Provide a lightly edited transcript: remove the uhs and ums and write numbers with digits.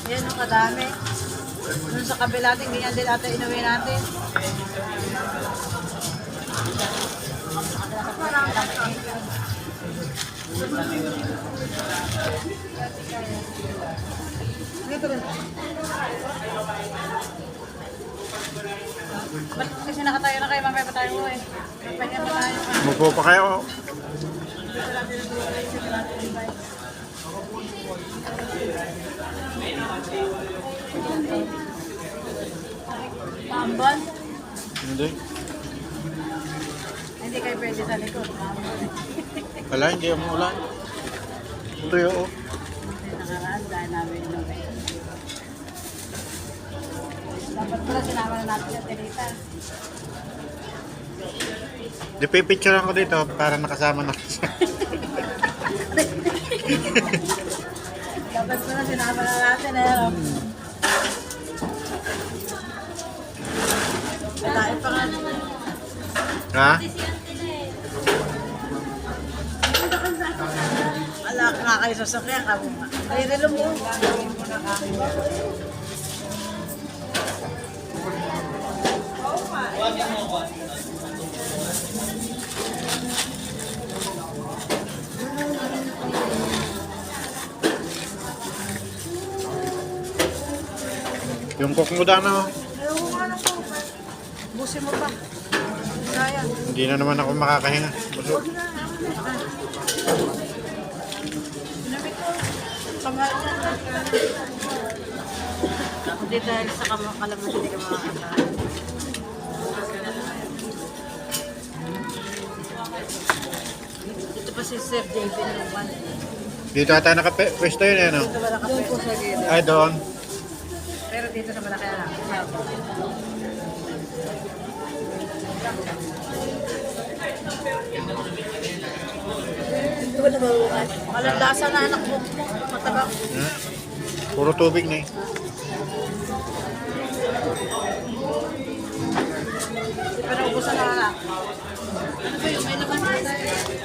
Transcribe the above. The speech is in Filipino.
Yan ang kadami. Doon sa kabila natin, ganyan din natin inuwi natin. Dito rin. Ba't kasi nakatayo na kayo, mamaya pa tayo eh. Papahinga pa tayo. Mupo pa kayo. Tambon? Hindi. Hindi kayo pwede sa likod. Wala, hindi mo ulan. Tuyo oh. Nakaraan dahil namin inuwi. Dapat pala sinama na natin sa Terita. Di pipicturean ko dito para nakasama na. Dapat pala sinama na natin eh. Tayo pa nga. Ha? Ala nga kayo sasakyan ka mo. Ay, relo mo. Yung cook mo dano. Ayaw nga na po. Busin mo pa. Kaya. Hindi na naman ako makakahinga. Busog. Sinabit ko. Pamalit na. Hindi dahil sa kalaman hindi ka makakasaan. Ito pa si Sir JB naman. Dito ata nakapwesto yun eh, no? Dito ba nakapit? Doon po sa gilid. Ay, doon. Pero dito sa malaki na. Ito ba nababukas? Malalasa na anak mo. Matabang. Ha? Puro tubig na eh. Pero ubusan na anak. Ano ba yung may laman?